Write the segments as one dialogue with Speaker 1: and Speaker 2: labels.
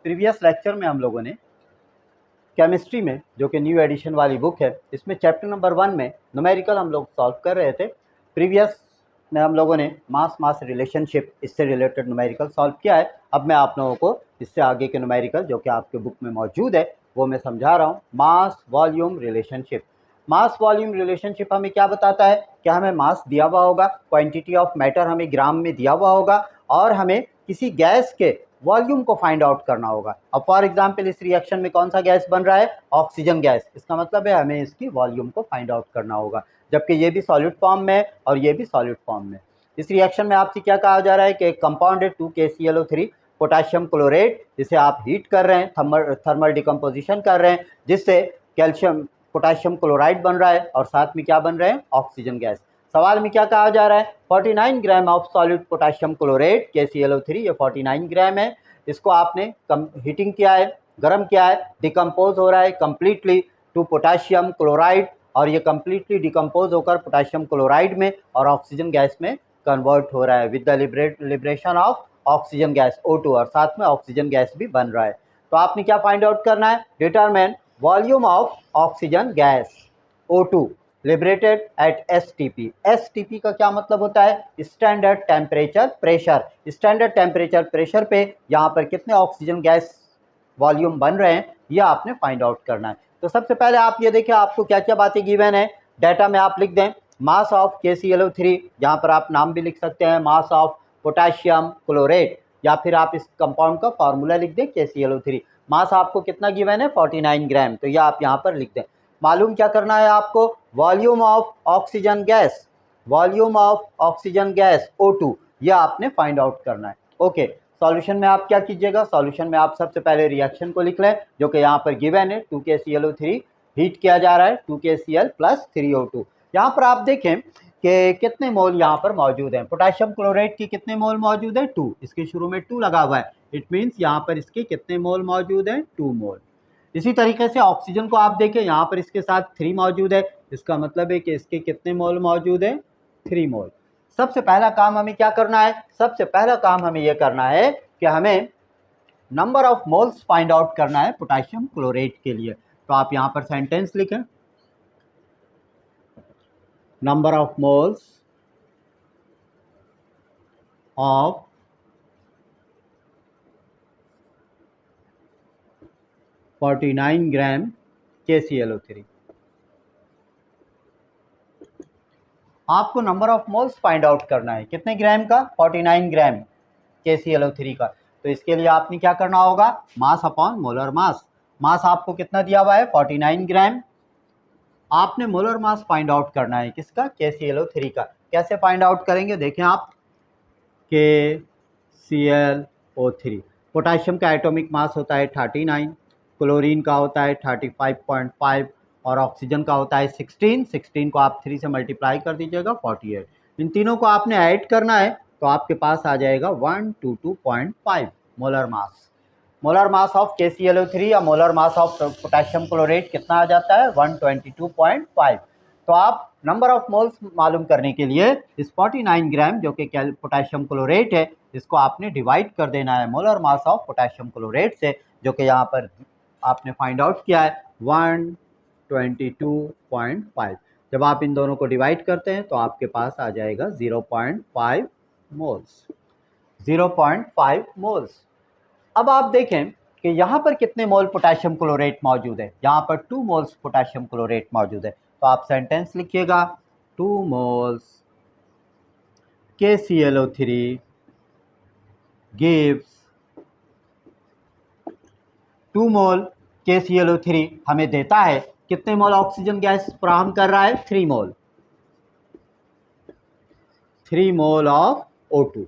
Speaker 1: Previous lecture में हम लोगों ने केमिस्ट्री में, जो कि न्यू एडिशन वाली बुक है, इसमें चैप्टर नंबर 1 में न्यूमेरिकल हम लोग सॉल्व कर रहे थे। प्रीवियस में हम लोगों ने मास मास रिलेशनशिप, इससे रिलेटेड न्यूमेरिकल सॉल्व किया है। अब मैं आप लोगों को इससे आगे के न्यूमेरिकल जो कि आपके बुक में मौजूद है वो मैं समझा रहा हूँ। Mass volume relationship. Mass volume relationship हमें क्या बताता है कि हमें मास दिया हुआ होगा, क्वांटिटी ऑफ मैटर हमें ग्राम में दिया हुआ होगा और हमें किसी गैस के वॉल्यूम को फाइंड आउट करना होगा। अब फॉर एग्जांपल इस रिएक्शन में कौन सा गैस बन रहा है? Oxygen gas. इसका मतलब है हमें इसकी वॉल्यूम को फाइंड आउट करना होगा, जबकि ये भी सॉलिड फॉर्म में है और ये भी सॉलिड फॉर्म में। इस रिएक्शन में आपसे क्या कहा जा रहा है कि एक कंपाउंड है 2KClO3 पोटेशियम क्लोरेट, जिसे आप हीट कर रहे हैं, थर्मल डिकम्पोजिशन कर रहे हैं, जिससे कैल्शियम पोटेशियम क्लोराइड बन रहा है और साथ में क्या बन रहे हैं? Oxygen gas. सवाल में क्या कहा जा रहा है? 49 gram of solid potassium chlorate KClO3, ये 49 ग्राम है। इसको आपने हीटिंग किया है, गर्म किया है, डिकम्पोज हो रहा है कम्प्लीटली टू पोटेशियम क्लोराइड, और ये कम्प्लीटली डिकम्पोज होकर पोटेशियम क्लोराइड में और ऑक्सीजन गैस में कन्वर्ट हो रहा है with the liberation of oxygen gas O2, और साथ में ऑक्सीजन गैस भी बन रहा है। तो आपने क्या फाइंड आउट करना है? Determine volume of oxygen gas O2 liberated at STP। STP का क्या मतलब होता है? Standard temperature pressure. Standard temperature pressure पे यहाँ पर कितने ऑक्सीजन गैस वॉल्यूम बन रहे हैं ये आपने फाइंड आउट करना है। तो सबसे पहले आप ये देखिए आपको क्या क्या बातें गिवन है। डाटा में आप लिख दें मास ऑफ KClO3, यहाँ पर आप नाम भी लिख सकते हैं मास ऑफ पोटेशियम क्लोरेट, या फिर आप इस कंपाउंड का फार्मूला लिख दें KClO3। मास आपको कितना गिवन है? 49 ग्राम, तो ये आप यहाँ पर लिख दें। मालूम क्या करना है आपको? Volume of oxygen gas, volume of oxygen gas O2, ये आपने फाइंड आउट करना है। ओके, सॉल्यूशन में आप क्या कीजिएगा? सॉल्यूशन में आप सबसे पहले रिएक्शन को लिख लें जो कि यहाँ पर गिवन है। 2KClO3 हीट किया जा रहा है 2KCl + 3O2। यहाँ पर आप देखें कि कितने मोल यहाँ पर मौजूद हैं। पोटेशियम क्लोराइड की कितने मोल मौजूद है? 2। इसके शुरू में 2 लगा हुआ है, इट मीन्स यहाँ पर इसके कितने मोल मौजूद हैं? 2 मोल। इसी तरीके से ऑक्सीजन को आप देखें, यहाँ पर इसके साथ 3 मौजूद है, इसका मतलब है कि इसके कितने मोल मौजूद हैं? 3 मोल। सबसे पहला काम हमें क्या करना है? सबसे पहला काम हमें यह करना है कि हमें number of moles find out करना है पोटेशियम क्लोरेट के लिए। तो आप यहाँ पर सेंटेंस लिखें, number of moles of (49 gram KClO3। आपको number of moles find out करना है। कितने ग्राम का? 49 ग्राम KClO3 का। तो इसके लिए आपने क्या करना होगा? Mass upon molar mass. मास आपको कितना दिया हुआ है? 49 ग्राम। आपने मोलर मास फाइंड आउट करना है किसका? KClO3 का। कैसे फाइंड आउट करेंगे? देखें आप, KClO3, पोटेशियम का एटॉमिक मास होता है 39, क्लोरीन का होता है 35.5 और ऑक्सीजन का होता है 16 को आप 3 से मल्टीप्लाई कर दीजिएगा 48। इन तीनों को आपने ऐड करना है तो आपके पास आ जाएगा 122.5 molar mass. Molar mass of KClO3 या molar mass of potassium chlorate कितना आ जाता है? 122.5। तो आप नंबर ऑफ मोल्स मालूम करने के लिए इस 49 ग्राम जो कि पोटेशियम क्लोरेट है, इसको आपने डिवाइड कर देना है molar mass of potassium chlorate से, जो कि यहाँ पर आपने फाइंड आउट किया है 122.5। जब आप इन दोनों को डिवाइड करते हैं तो आपके पास आ जाएगा 0.5 मोल्स। 0.5 मोल्स। अब आप देखें कि यहाँ पर कितने मोल पोटेशियम क्लोरेट मौजूद है? यहाँ पर 2 मोल्स पोटेशियम क्लोरेट मौजूद है। तो आप सेंटेंस लिखिएगा, 2 मोल्स KClO3 गिव्स, 2 मोल KClO3 हमें देता है कितने मोल ऑक्सीजन गैस फराहम कर रहा है? 3 मोल। 3 मोल ऑफ O2।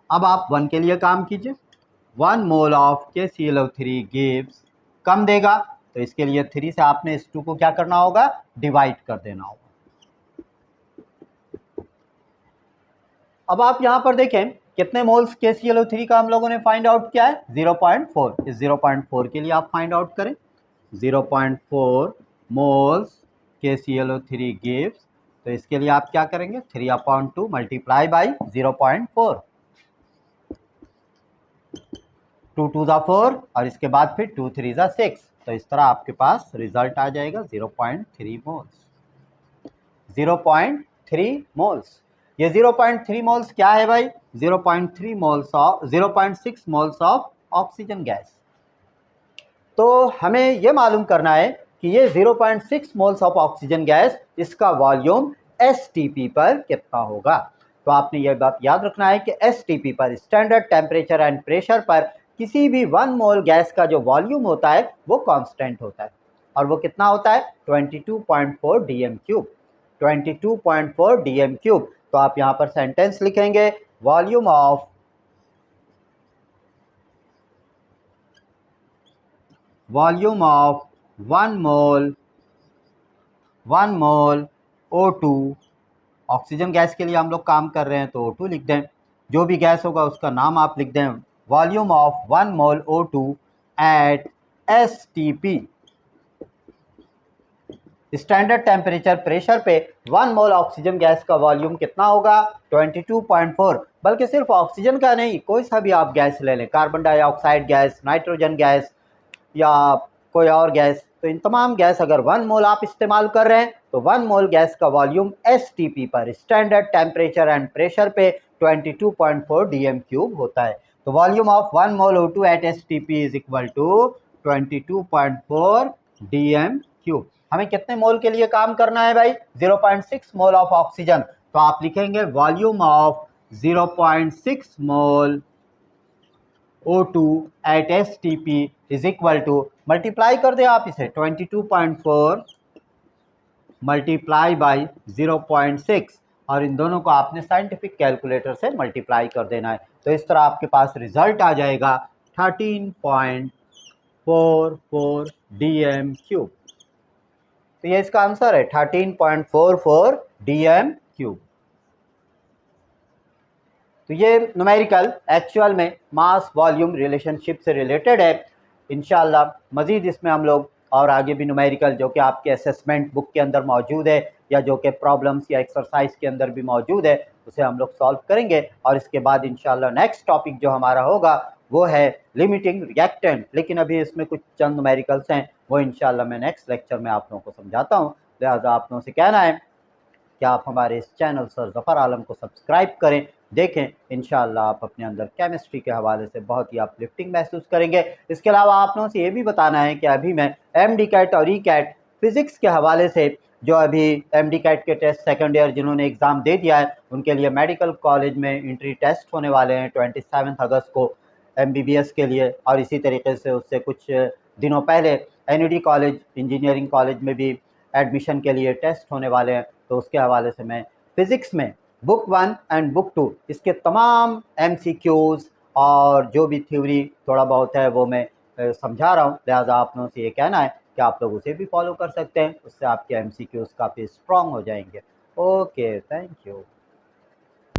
Speaker 1: अब आप 1 के लिए काम कीजिए। 1 मोल ऑफ KClO3 गिव्स, कम देगा तो इसके लिए 3 से आपने इस 2 को क्या करना होगा? डिवाइड कर देना होगा। अब आप यहां पर देखें कितने मोल्स KClO3 का हम लोगों ने फाइंड आउट किया है? 0.4। इस 0.4 के लिए आप फाइंड आउट करें। 0.4 मोल्स KClO3 गिव्स, तो इसके लिए आप क्या करेंगे? 3/2 मल्टीप्लाई बाई 0.4, 2 2 ज़ा 4 और इसके बाद फिर 2 3 ज़ा 6, तो इस तरह आपके पास रिजल्ट आ जाएगा 0.3 मोल्स। 0.3 मोल्स। ये 0.3 मोल्स क्या है भाई? 0.3 moles of 0.6 moles of oxygen gas. तो हमें ये मालूम करना है कि ये 0.6 मोल्स ऑफ ऑक्सीजन गैस, इसका वॉल्यूम STP पर कितना होगा। तो आपने ये बात याद रखना है कि STP पर, स्टैंडर्ड टेम्परेचर एंड प्रेशर पर, किसी भी 1 मोल गैस का जो वॉल्यूम होता है वो कांस्टेंट होता है, और वो कितना होता है? 22.4 dm³। 22.4 dm³। तो आप यहाँ पर सेंटेंस लिखेंगे, volume of one mole O2, oxygen gas के लिए हम लोग काम कर रहे हैं तो O2 लिख दें, जो भी गैस होगा उसका नाम आप लिख दें। Volume of 1 mole O2 at STP, standard temperature pressure पे 1 मोल ऑक्सीजन गैस का वॉल्यूम कितना होगा? 22.4। बल्कि सिर्फ ऑक्सीजन का नहीं, कोई सा भी आप गैस ले लें, carbon dioxide gas, nitrogen gas या कोई और गैस, तो इन तमाम गैस अगर 1 मोल आप इस्तेमाल कर रहे हैं तो 1 मोल गैस का वॉल्यूम STP पर, स्टैंडर्ड टेम्परेचर एंड प्रेशर पे 22.4 dm³ होता है। तो volume of 1 mole O2 at STP is equal to 22.4 dm³। हमें कितने मोल के लिए काम करना है भाई? 0.6 मोल ऑफ ऑक्सीजन, तो आप लिखेंगे volume of 0.6 mole O2 at STP is equal to, multiply कर दे आप इसे, 22.4 मल्टीप्लाई बाई 0.6, और इन दोनों को आपने साइंटिफिक कैलकुलेटर से मल्टीप्लाई कर देना है। तो इस तरह आपके पास रिजल्ट आ जाएगा 13.44 dm³। तो ये इसका आंसर है 13.44 dm³। तो ये न्यूमेरिकल एक्चुअल में मास वॉल्यूम रिलेशनशिप से रिलेटेड है। इंशाल्लाह मज़ीद इसमें हम लोग और आगे भी न्यूमेरिकल जो कि आपके असेसमेंट बुक के अंदर मौजूद है या जो कि प्रॉब्लम्स या एक्सरसाइज के अंदर भी मौजूद है, उसे हम लोग सॉल्व करेंगे। और इसके बाद इंशाल्लाह नेक्स्ट टॉपिक जो हमारा होगा वो है लिमिटिंग रिएक्टेंट। लेकिन अभी इसमें कुछ चंद न्यूमेरिकल्स हैं, वो इंशाल्लाह मैं नेक्स्ट लेक्चर में आप लोगों को समझाता हूँ। लिहाजा आप लोगों से कहना है कि आप हमारे इस चैनल सर ज़फ़र आलम को सब्सक्राइब करें, देखें। इंशाअल्लाह आप अपने अंदर केमिस्ट्री के हवाले से बहुत ही अपलिफ्टिंग महसूस करेंगे। इसके अलावा आप लोगों से ये भी बताना है कि अभी मैं MD कैट और E-कैट फ़िज़िक्स के हवाले से, जो अभी MD कैट के टेस्ट सेकंड ईयर जिन्होंने एग्ज़ाम दे दिया है, उनके लिए मेडिकल कॉलेज में एंट्री टेस्ट होने वाले हैं 27 अगस्त को MBBS के लिए। और इसी तरीके से उससे कुछ दिनों पहले NUD कॉलेज, इंजीनियरिंग कॉलेज में भी एडमिशन के लिए टेस्ट होने वाले हैं। तो उसके हवाले से मैं फ़िज़िक्स में बुक 1 एंड बुक 2 इसके तमाम MCQs और जो भी थ्योरी थोड़ा बहुत है वो मैं समझा रहा हूँ। लिहाजा आप लोगों से ये कहना है कि आप लोग उसे भी फॉलो कर सकते हैं, उससे आपके MCQs काफ़ी स्ट्रॉन्ग हो जाएंगे। Okay, thank you.